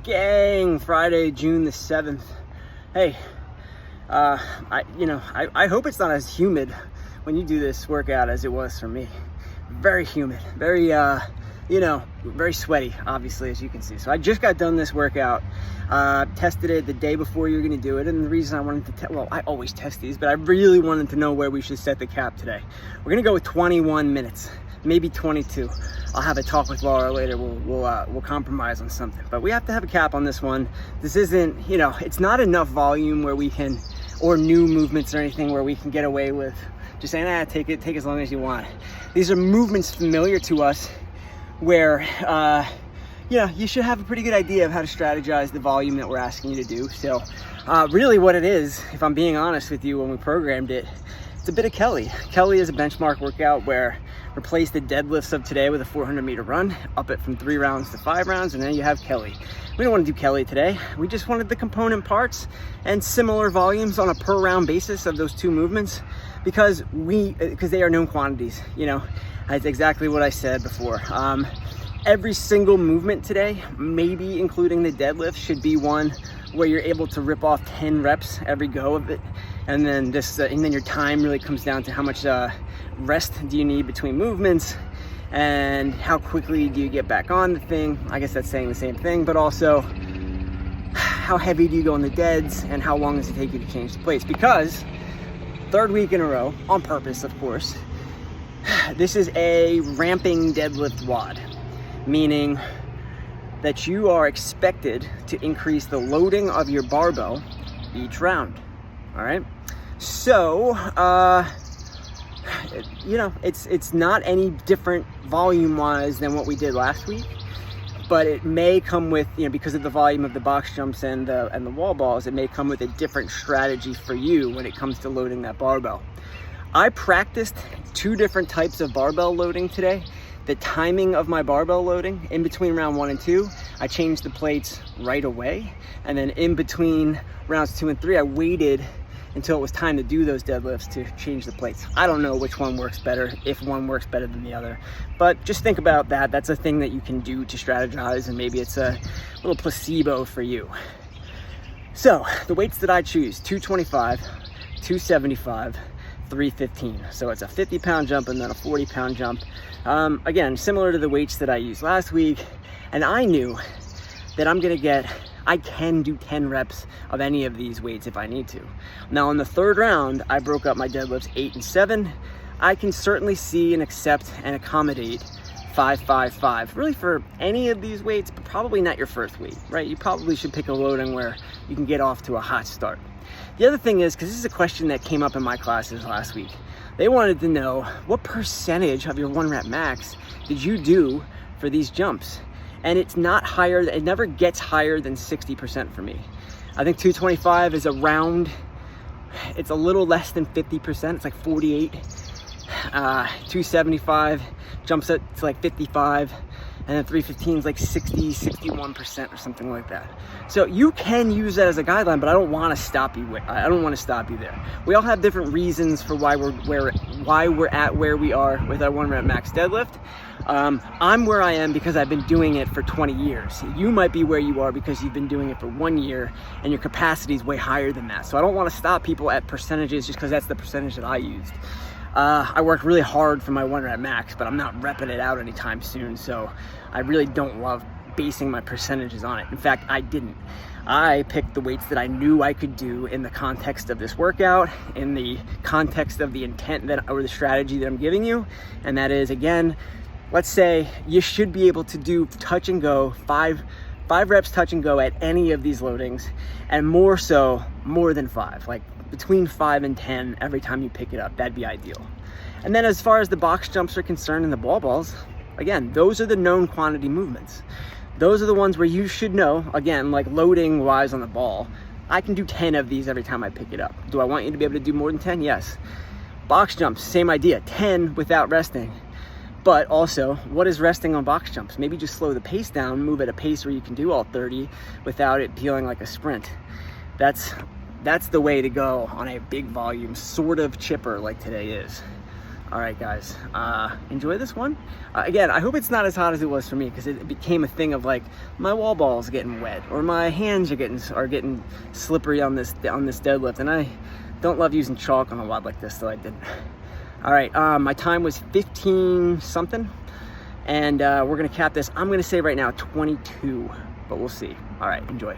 Gang, Friday, June the 7th. Hey, I hope it's not as humid when you do this workout as it was for me. Very humid, very, very sweaty, obviously, as you can see. So I just got done this workout, tested it the day before you're gonna do it. And the reason I wanted to, I always test these, but I really wanted to know where we should set the cap today. We're gonna go with 21 minutes, maybe 22. I'll have a talk with Laura later. We'll compromise on something, but we have to have a cap on this one. This isn't, it's not enough volume where we can, or new movements or anything where we can get away with just saying, take as long as you want. These are movements familiar to us where, you should have a pretty good idea of how to strategize the volume that we're asking you to do. So really what it is, if I'm being honest with you, when we programmed it, it's a bit of Kelly. Kelly is a benchmark workout where replace the deadlifts of today with a 400-meter run, up it from 3 rounds to 5 rounds, and then you have Kelly. We don't want to do Kelly today. We just wanted the component parts and similar volumes on a per round basis of those two movements because they are known quantities. That's exactly what I said before. Every single movement today, maybe including the deadlift, should be one where you're able to rip off 10 reps every go of it. And then your time really comes down to how much rest do you need between movements and how quickly do you get back on the thing. I guess that's saying the same thing, but also how heavy do you go in the deads and how long does it take you to change the plates? Because third week in a row, on purpose, of course, this is a ramping deadlift WOD, meaning that you are expected to increase the loading of your barbell each round. All right, so it's not any different volume wise than what we did last week, but it may come with, because of the volume of the box jumps and the wall balls, it may come with a different strategy for you when it comes to loading that barbell. I practiced 2 different types of barbell loading today. The timing of my barbell loading in between round 1 and 2, I changed the plates right away. And then in between rounds 2 and 3, I waited until it was time to do those deadlifts to change the plates. I don't know which one works better, if one works better than the other, but just think about that. That's a thing that you can do to strategize, and maybe it's a little placebo for you. So the weights that I choose: 225, 275, 315. So it's a 50-pound jump and then a 40-pound jump. Again, similar to the weights that I used last week. And I knew that I can do 10 reps of any of these weights if I need to. Now in the third round, I broke up my deadlifts 8 and 7. I can certainly see and accept and accommodate 5, 5, 5, really for any of these weights, but probably not your first weight, right? You probably should pick a loading where you can get off to a hot start. The other thing is, because this is a question that came up in my classes last week, they wanted to know what percentage of your 1 rep max did you do for these jumps? And it's not higher, it never gets higher than 60% for me. I think 225 is it's a little less than 50%, it's like 48. 275 jumps up to like 55, and then 315 is like 60, 61% or something like that. So you can use that as a guideline, but I don't want to stop you. I don't want to stop you there. We all have different reasons for why we're at where we are with our 1 rep max deadlift. I'm where I am because I've been doing it for 20 years. You might be where you are because you've been doing it for 1 year and your capacity is way higher than that. So I don't want to stop people at percentages just because that's the percentage that I used. I worked really hard for my 1 rep max, but I'm not repping it out anytime soon. So I really don't love basing my percentages on it. In fact, I didn't. I picked the weights that I knew I could do in the context of this workout, in the context of the intent or the strategy that I'm giving you. And that is, again, let's say you should be able to do touch and go, 5 reps touch and go at any of these loadings, and more than 5, like between 5 and 10 every time you pick it up. That'd be ideal. And then as far as the box jumps are concerned and the wall balls, again, those are the known quantity movements. Those are the ones where you should know, again, like loading wise on the ball, I can do 10 of these every time I pick it up. Do I want you to be able to do more than 10? Yes. Box jumps, same idea, 10 without resting. But also, what is resting on box jumps? Maybe just slow the pace down, move at a pace where you can do all 30 without it feeling like a sprint. That's the way to go on a big volume, sort of chipper like today is. All right, guys, enjoy this one. Again, I hope it's not as hot as it was for me, because it became a thing of like my wall balls getting wet or my hands are getting slippery on this deadlift, and I don't love using chalk on a WOD like this, so I didn't. All right, my time was 15 something, and we're gonna cap this. I'm gonna say right now 22, but we'll see. All right, enjoy.